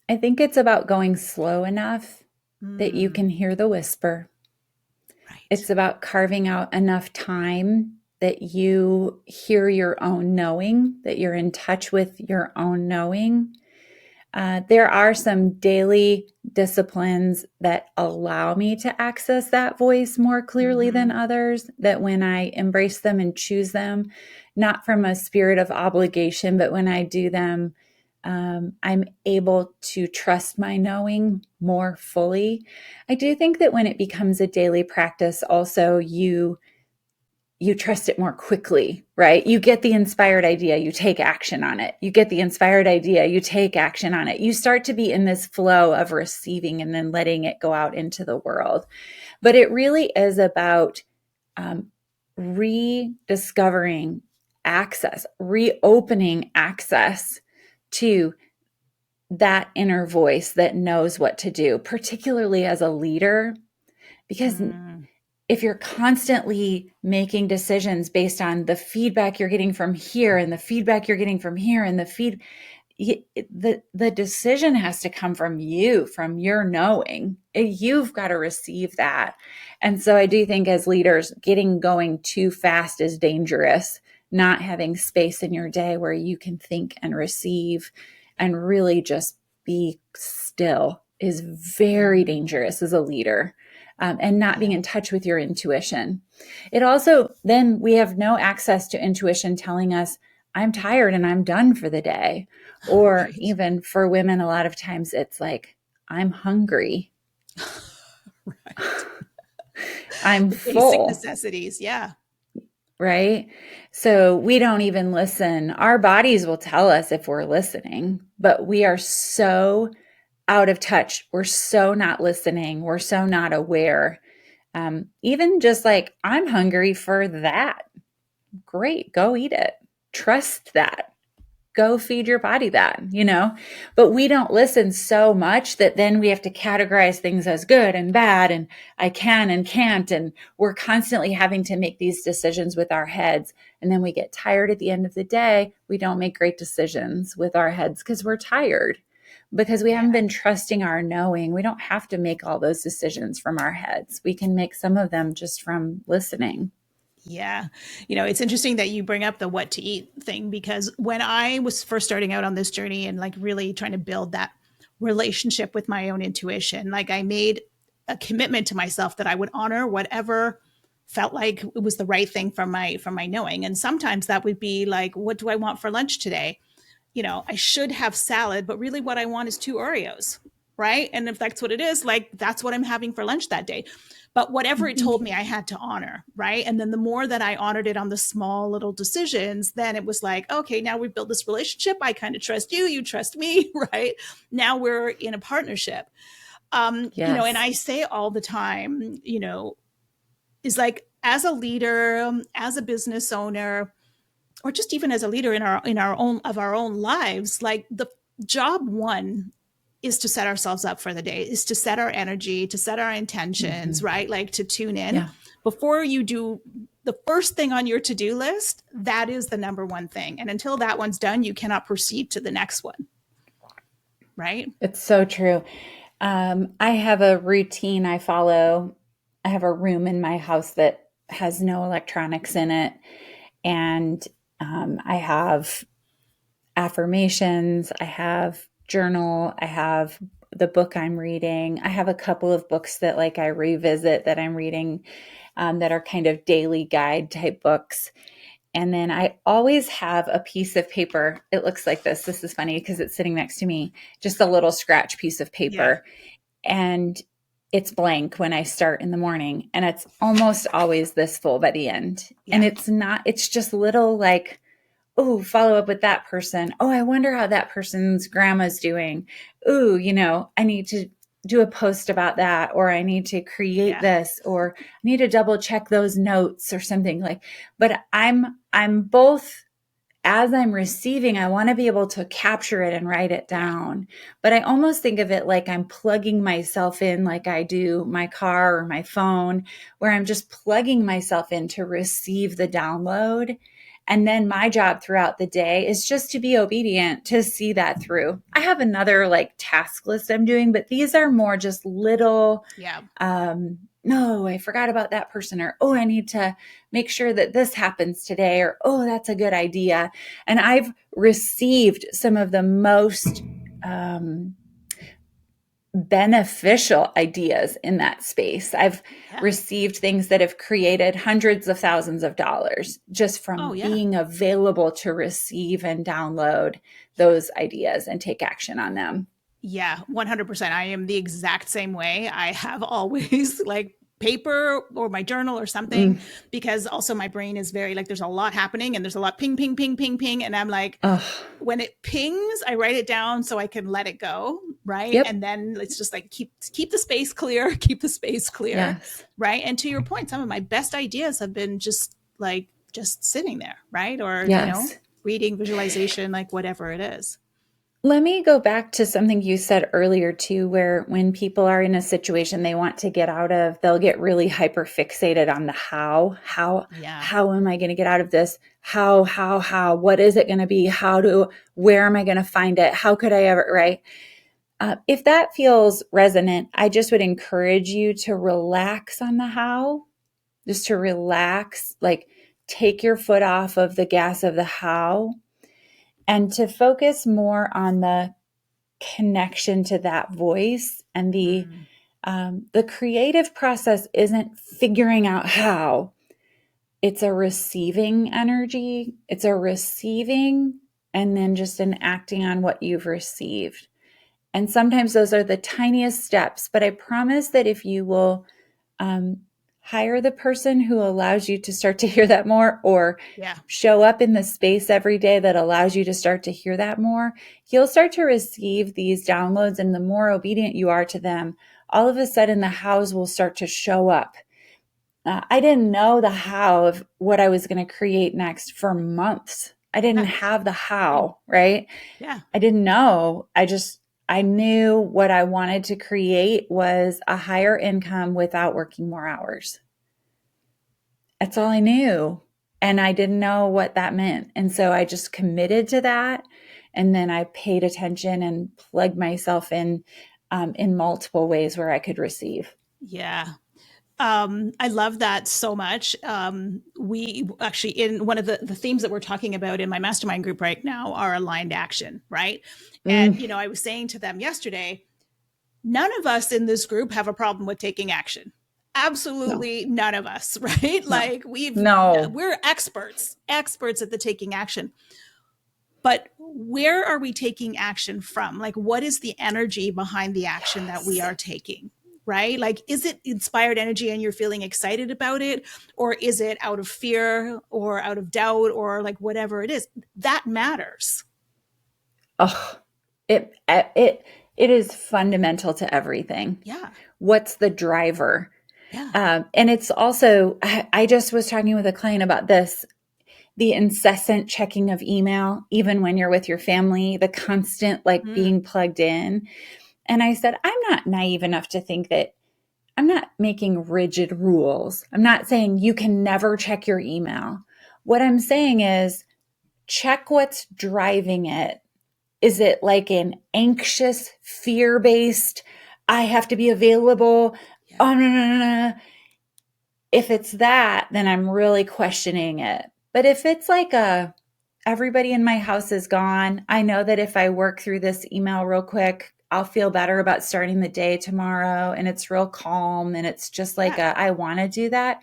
I think it's about going slow enough that you can hear the whisper. Right. It's about carving out enough time that you hear your own knowing, that you're in touch with your own knowing. There are some daily disciplines that allow me to access that voice more clearly than others, that when I embrace them and choose them, not from a spirit of obligation, but when I do them, I'm able to trust my knowing more fully. I do think that when it becomes a daily practice, also you trust it more quickly, right? You get the inspired idea, you take action on it. You get the inspired idea, you take action on it. You start to be in this flow of receiving and then letting it go out into the world. But it really is about rediscovering access, reopening access to that inner voice that knows what to do, particularly as a leader, because if you're constantly making decisions based on the feedback you're getting from here and the feedback you're getting from here and the decision has to come from you, from your knowing. You've got to receive that. And so I do think as leaders, getting going too fast is dangerous. Not having space in your day where you can think and receive and really just be still is very dangerous as a leader. And not being in touch with your intuition. It also, then we have no access to intuition telling us, I'm tired and I'm done for the day. Or right. Even for women, a lot of times it's like, I'm hungry. Right. I'm the full. Basic necessities. Yeah. Right. So we don't even listen. Our bodies will tell us if we're listening, but we are so out of touch. We're so not listening. We're so not aware. Even just like, I'm hungry for that. Great. Go eat it. Trust that. Go feed your body that, but we don't listen so much that then we have to categorize things as good and bad. And I can and can't. And we're constantly having to make these decisions with our heads. And then we get tired at the end of the day. We don't make great decisions with our heads because we're tired. Because we haven't been trusting our knowing. We don't have to make all those decisions from our heads. We can make some of them just from listening. Yeah. It's interesting that you bring up the what to eat thing, because when I was first starting out on this journey and like really trying to build that relationship with my own intuition, like I made a commitment to myself that I would honor whatever felt like it was the right thing from my knowing. And sometimes that would be like, what do I want for lunch today? I should have salad, but really what I want is 2 Oreos, right? And if that's what it is, like, that's what I'm having for lunch that day. But whatever it told me, I had to honor, right? And then the more that I honored it on the small little decisions, then it was like, okay, now we've built this relationship. I kind of trust you, you trust me, right? Now we're in a partnership. Yes. And I say all the time, is like, as a leader, as a business owner, or just even as a leader in our own lives, like the job one is to set ourselves up for the day, is to set our energy, to set our intentions, right? Like to tune in. Yeah. Before you do the first thing on your to-do list, that is the number one thing. And until that one's done, you cannot proceed to the next one. Right? It's so true. I have a routine I follow. I have a room in my house that has no electronics in it. And I have affirmations, I have journal, I have the book I'm reading. I have a couple of books that like I revisit that I'm reading that are kind of daily guide type books. And then I always have a piece of paper. It looks like this. This is funny because it's sitting next to me, just a little scratch piece of paper. Yeah. And it's blank when I start in the morning, and it's almost always this full by the end. Yeah. And it's just little like, oh, follow up with that person. Oh, I wonder how that person's grandma's doing. Ooh, I need to do a post about that, or I need to create this, or I need to double check those notes or something like, but I'm both. As I'm receiving, I want to be able to capture it and write it down. But I almost think of it like I'm plugging myself in like I do my car or my phone, where I'm just plugging myself in to receive the download. And then my job throughout the day is just to be obedient, to see that through. I have another like task list I'm doing, but these are more just little, no, I forgot about that person, or, oh, I need to make sure that this happens today, or, oh, that's a good idea. And I've received some of the most beneficial ideas in that space. I've received things that have created hundreds of thousands of dollars just from being available to receive and download those ideas and take action on them. Yeah, 100%. I am the exact same way. I have always like paper or my journal or something, because also my brain is very like, there's a lot happening and there's a lot ping, ping, ping, ping, ping. And I'm like, when it pings, I write it down so I can let it go. Right. Yep. And then it's just like, keep the space clear, keep the space clear. Yes. Right. And to your point, some of my best ideas have been just sitting there. Right. Or, reading, visualization, like whatever it is. Let me go back to something you said earlier too, where when people are in a situation they want to get out of, they'll get really hyper fixated on the how. Yeah. How am I going to get out of this? How, what is it going to be? Where am I going to find it? How could I ever, right? If that feels resonant, I just would encourage you to relax on the how, just to relax, like take your foot off of the gas of the how and to focus more on the connection to that voice and the creative process isn't figuring out how. It's a receiving energy. It's a receiving and then just an acting on what you've received. And sometimes those are the tiniest steps, but I promise that if you will hire the person who allows you to start to hear that more, or show up in the space every day that allows you to start to hear that more, you'll start to receive these downloads. And the more obedient you are to them, all of a sudden the hows will start to show up. I didn't know the how of what I was going to create next for months. I didn't have the how, right? Yeah. I didn't know. I knew what I wanted to create was a higher income without working more hours. That's all I knew. And I didn't know what that meant. And so I just committed to that. And then I paid attention and plugged myself in multiple ways where I could receive. Yeah. I love that so much. We actually, in one of the themes that we're talking about in my mastermind group right now are aligned action, right? And, I was saying to them yesterday, none of us in this group have a problem with taking action. Absolutely none of us, right? No. Like we're experts at the taking action. But where are we taking action from? Like, what is the energy behind the action that we are taking? Right? Like, is it inspired energy and you're feeling excited about it? Or is it out of fear or out of doubt or like whatever it is? That matters. Oh, it is fundamental to everything. Yeah. What's the driver? Yeah. And it's also, I just was talking with a client about this, the incessant checking of email, even when you're with your family, the constant being plugged in. And I said, I'm not naive enough to think that I'm not making rigid rules. I'm not saying you can never check your email. What I'm saying is check what's driving it. Is it like an anxious, fear-based, I have to be available? Yeah. Oh, no. If it's that, then I'm really questioning it. But if it's like everybody in my house is gone, I know that if I work through this email real quick, I'll feel better about starting the day tomorrow. And it's real calm. And it's just like, I want to do that.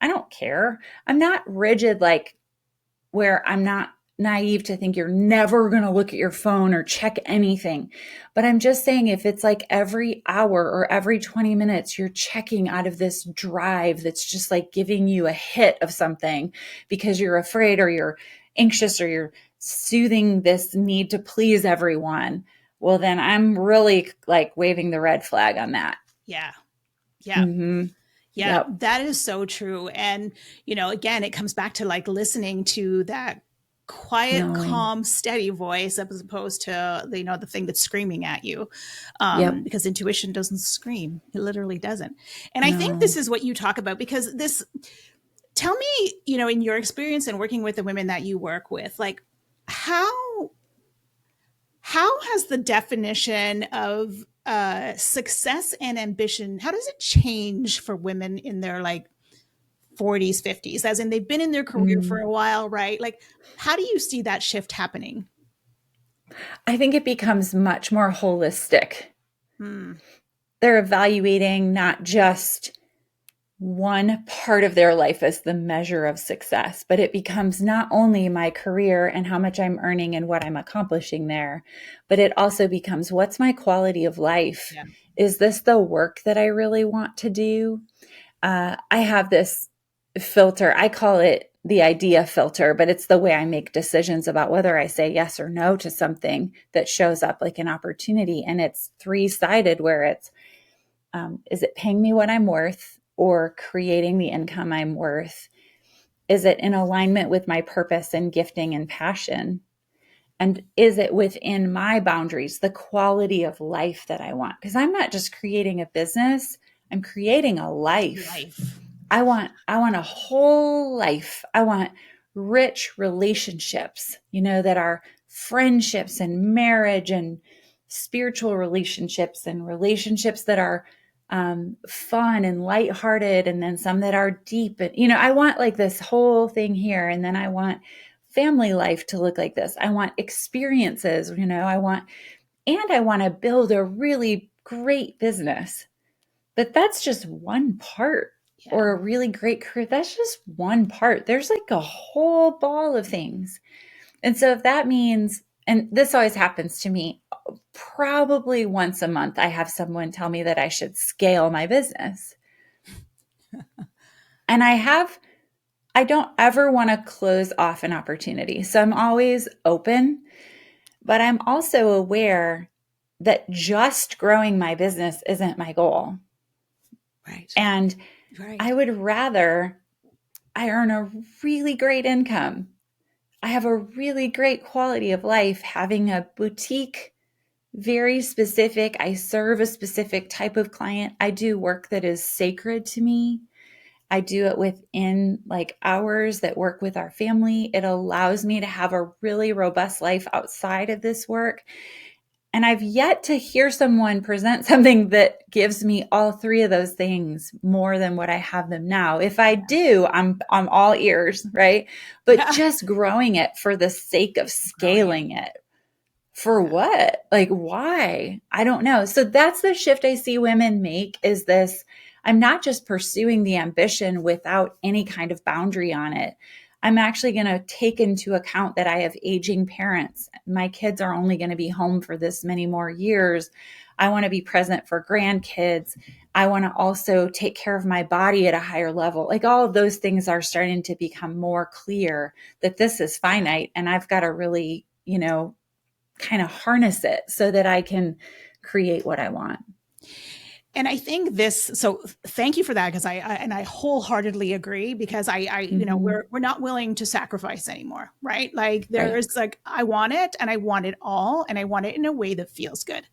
I don't care. I'm not rigid, like where I'm not naive to think you're never going to look at your phone or check anything. But I'm just saying if it's like every hour or every 20 minutes, you're checking out of this drive that's just like giving you a hit of something because you're afraid or you're anxious or you're soothing this need to please everyone, well, then I'm really like waving the red flag on that. Yeah. Yeah. Mm-hmm. Yeah. Yep. That is so true. And, again, it comes back to like listening to that quiet, calm, steady voice as opposed to, the thing that's screaming at you. Because intuition doesn't scream. It literally doesn't. And I think this is what you talk about because tell me, in your experience and working with the women that you work with, like how has the definition of success and ambition, how does it change for women in their like 40s, 50s, as in they've been in their career for a while, right? Like, how do you see that shift happening? I think it becomes much more holistic. They're evaluating not just one part of their life as the measure of success, but it becomes not only my career and how much I'm earning and what I'm accomplishing there, but it also becomes what's my quality of life? Yeah. Is this the work that I really want to do? I have this filter. I call it the idea filter, but it's the way I make decisions about whether I say yes or no to something that shows up like an opportunity. And it's three-sided where it's, is it paying me what I'm worth or creating the income I'm worth? Is it in alignment with my purpose and gifting and passion? And is it within my boundaries, the quality of life that I want? Because I'm not just creating a business, I'm creating a life. I want a whole life. I want rich relationships, that are friendships and marriage and spiritual relationships and relationships that are fun and lighthearted, and then some that are deep. And, I want like this whole thing here. And then I want family life to look like this. I want experiences, I want to build a really great business. But that's just one part. Yeah. Or a really great career. That's just one part. There's like a whole ball of things. And so if that means, and this always happens to me, probably once a month, I have someone tell me that I should scale my business. And I don't ever want to close off an opportunity. So I'm always open, but I'm also aware that just growing my business isn't my goal. Right. And I would rather I earn a really great income. I have a really great quality of life having a boutique, very specific. I serve a specific type of client. I do work that is sacred to me. I do it within like hours that work with our family. It allows me to have a really robust life outside of this work. And I've yet to hear someone present something that gives me all three of those things more than what I have them now. If I do, I'm all ears, right? But just growing it for the sake of scaling it. For what? Like, why? I don't know. So that's the shift I see women make, is this, I'm not just pursuing the ambition without any kind of boundary on it. I'm actually going to take into account that I have aging parents. My kids are only going to be home for this many more years. I want to be present for grandkids. I want to also take care of my body at a higher level. Like all of those things are starting to become more clear that this is finite, and I've got to really, kind of harness it so that I can create what I want. And I think so thank you for that, because I wholeheartedly agree, because we're not willing to sacrifice anymore, right? Like there's like, I want it, and I want it all, and I want it in a way that feels good.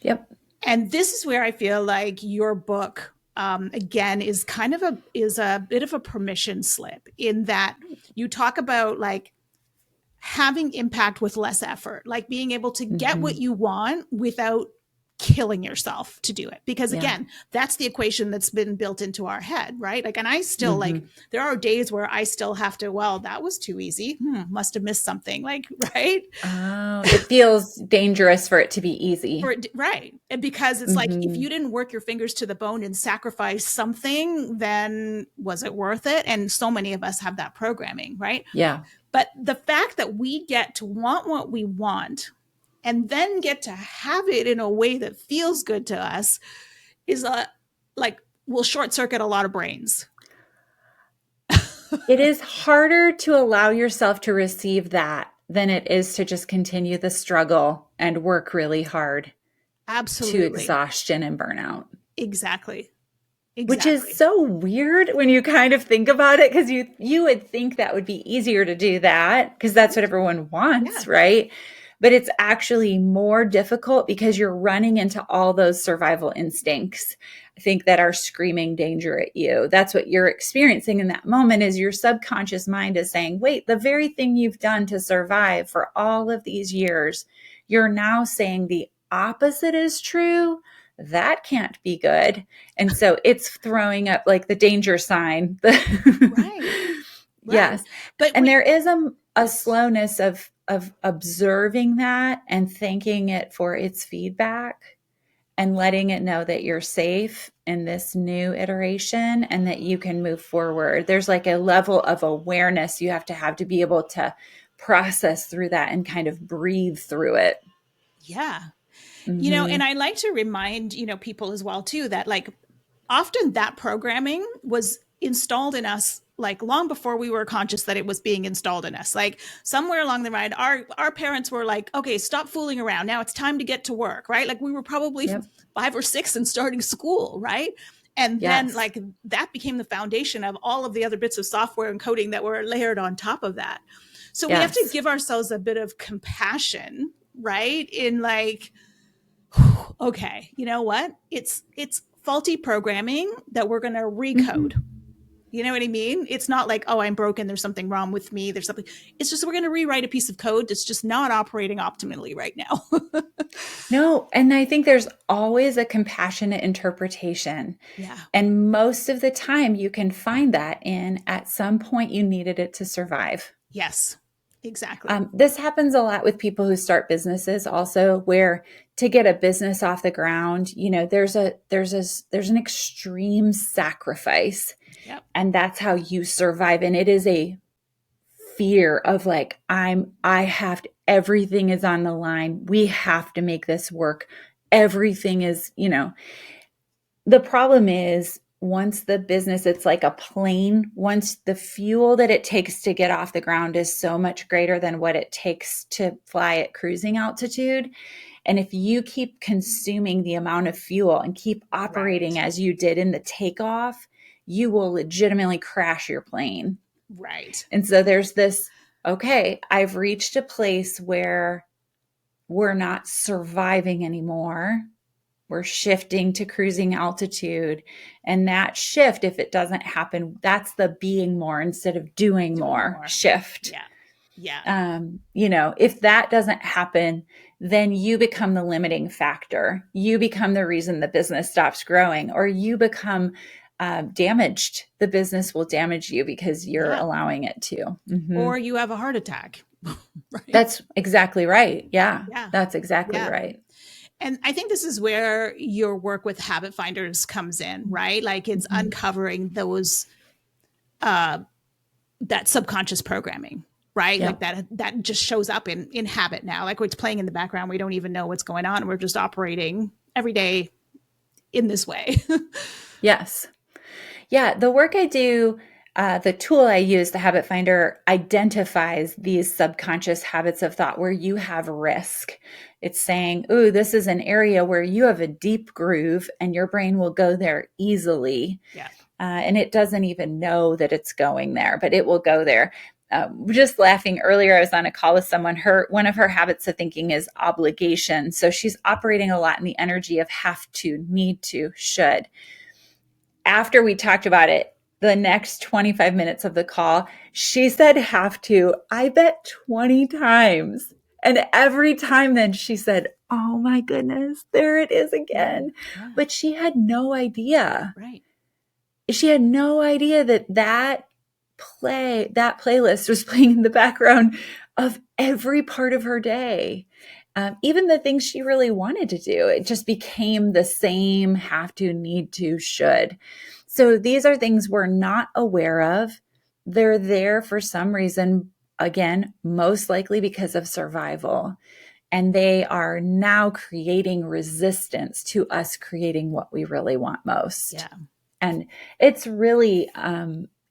Yep. And this is where I feel like your book, again, is a bit of a permission slip, in that you talk about like having impact with less effort, like being able to get what you want without killing yourself to do it. Because again, that's the equation that's been built into our head, right? Like, and I still like, there are days where I still have to, well, that was too easy. Must have missed something, like, right? Oh, it feels dangerous for it to be easy. Right. And because it's like, if you didn't work your fingers to the bone and sacrifice something, then was it worth it? And so many of us have that programming, right? Yeah. But the fact that we get to want what we want and then get to have it in a way that feels good to us is will short circuit a lot of brains. It is harder to allow yourself to receive that than it is to just continue the struggle and work really hard. Absolutely. To exhaustion and burnout. Exactly. Which is so weird when you kind of think about it, because you would think that would be easier to do that because that's what everyone wants, right? But it's actually more difficult because you're running into all those survival instincts, I think, that are screaming danger at you. That's what you're experiencing in that moment, is your subconscious mind is saying, wait, the very thing you've done to survive for all of these years, you're now saying the opposite is true. That can't be good. And so it's throwing up like the danger sign. Right. Yes. And there is a slowness of observing that and thanking it for its feedback and letting it know that you're safe in this new iteration and that you can move forward. There's like a level of awareness you have to be able to process through that and kind of breathe through it. Yeah. And I like to remind, people as well too, that like often that programming was installed in us like long before we were conscious that it was being installed in us. Like somewhere along the ride, our parents were like, okay, stop fooling around. Now it's time to get to work, right? Like we were probably 5 or 6 and starting school, right? And then like that became the foundation of all of the other bits of software and coding that were layered on top of that. So we have to Yes. give ourselves a bit of compassion, right? In like, okay, you know what? It's faulty programming that we're going to recode. Mm-hmm. You know what I mean? It's not like, oh, I'm broken. There's something wrong with me. There's something. It's just we're going to rewrite a piece of code that's just not operating optimally right now. No, and I think there's always a compassionate interpretation. Yeah. And most of the time you can find that in at some point you needed it to survive. Yes, exactly. This happens a lot with people who start businesses also, where to get a business off the ground, there's an extreme sacrifice. Yep. And that's how you survive. And it is a fear of like, everything is on the line. We have to make this work. Everything is, the problem is once the business, it's like a plane. Once the fuel that it takes to get off the ground is so much greater than what it takes to fly at cruising altitude. And if you keep consuming the amount of fuel and keep operating as you did in the takeoff, you will legitimately crash your plane. Right. And so there's this, okay, I've reached a place where we're not surviving anymore. We're shifting to cruising altitude. And that shift, if it doesn't happen, that's the being more instead of doing more shift. Yeah. If that doesn't happen, then you become the limiting factor. You become the reason the business stops growing, or you become damaged. The business will damage you because you're allowing it to. Mm-hmm. Or you have a heart attack. Right? That's exactly right. Yeah. That's exactly right. And I think this is where your work with habit finders comes in, right? Like it's uncovering those, that subconscious programming, right? Like that just shows up in habit now. Like it's playing in the background. We don't even know what's going on. We're just operating every day in this way. Yes. Yeah. The work I do, the tool I use, the Habit Finder, identifies these subconscious habits of thought where you have risk. It's saying, ooh, this is an area where you have a deep groove and your brain will go there easily. Yeah. And it doesn't even know that it's going there, but it will go there. Just laughing earlier, I was on a call with someone. One of her habits of thinking is obligation. So she's operating a lot in the energy of have to, need to, should. After we talked about it, the next 25 minutes of the call, she said have to, I bet 20 times. And every time then she said, oh my goodness, there it is again. Yeah. But she had no idea. Right. She had no idea that playlist was playing in the background of every part of her day. Even the things she really wanted to do, it just became the same have to, need to, should. So these are things we're not aware of. They're there for some reason, again, most likely because of survival. And they are now creating resistance to us creating what we really want most. Yeah. And it's really,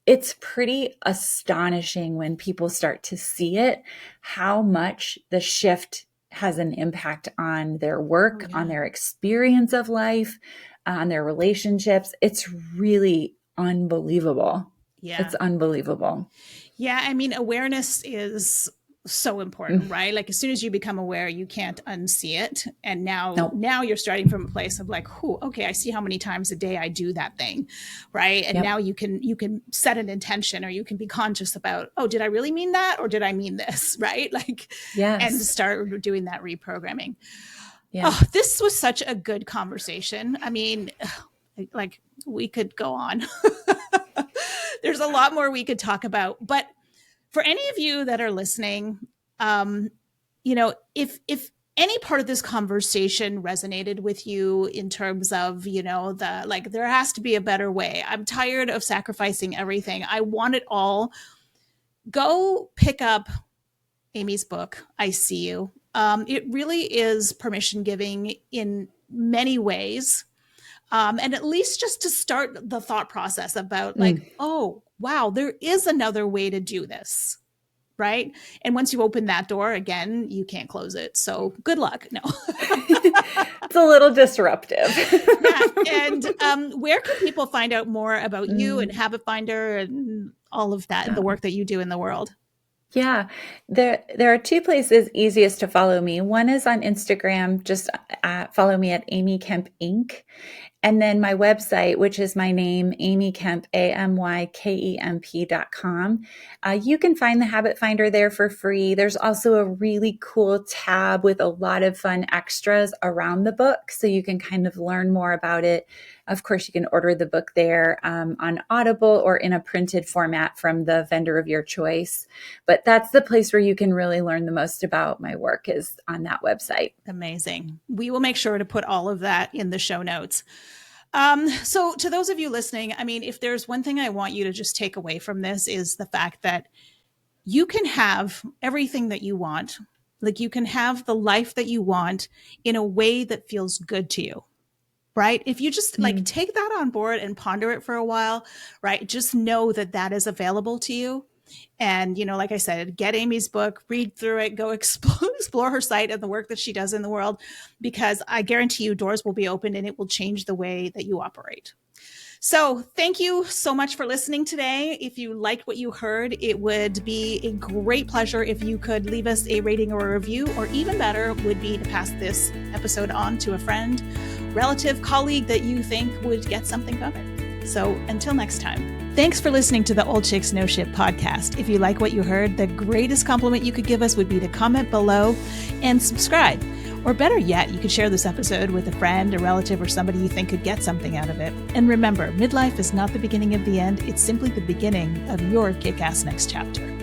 it's pretty astonishing when people start to see it, how much the shift has an impact on their work, on their experience of life, on their relationships. It's really unbelievable. Yeah. It's unbelievable. Yeah. I mean, awareness is so important, right? Like as soon as you become aware, you can't unsee it. And now you're starting from a place of like, okay, I see how many times a day I do that thing. Right. And now you can set an intention, or you can be conscious about, oh, did I really mean that? Or did I mean this? Right. Like, and start doing that reprogramming. Yeah. Oh, this was such a good conversation. I mean, like we could go on. There's a lot more we could talk about, but for any of you that are listening, if any part of this conversation resonated with you in terms of, there has to be a better way. I'm tired of sacrificing everything. I want it all. Go pick up Amy's book, I See You. It really is permission giving in many ways. And at least just to start the thought process about oh, wow, there is another way to do this. Right. And once you open that door again, you can't close it. So good luck. No, it's a little disruptive. And where can people find out more about you and Habit Finder and all of that, the work that you do in the world? Yeah, there are two places easiest to follow me. One is on Instagram, just follow me at Amy Kemp Inc. And then my website, which is my name, Amy Kemp, AMYKEMP.com. You can find the Habit Finder there for free. There's also a really cool tab with a lot of fun extras around the book, so you can kind of learn more about it. Of course, you can order the book there on Audible or in a printed format from the vendor of your choice. But that's the place where you can really learn the most about my work, is on that website. Amazing. We will make sure to put all of that in the show notes. So to those of you listening, I mean, if there's one thing I want you to just take away from this is the fact that you can have everything that you want. Like, you can have the life that you want in a way that feels good to you. Right? If you just like take that on board and ponder it for a while, right? Just know that that is available to you. And, like I said, get Amy's book, read through it, go explore her site and the work that she does in the world, because I guarantee you doors will be opened and it will change the way that you operate. So thank you so much for listening today. If you liked what you heard, it would be a great pleasure if you could leave us a rating or a review, or even better would be to pass this episode on to a friend, relative, colleague that you think would get something from it. So until next time, thanks for listening to the Old Chicks No Shit podcast. If you like what you heard, the greatest compliment you could give us would be to comment below and subscribe. Or better yet, you could share this episode with a friend, a relative, or somebody you think could get something out of it. And remember, midlife is not the beginning of the end. It's simply the beginning of your kick-ass next chapter.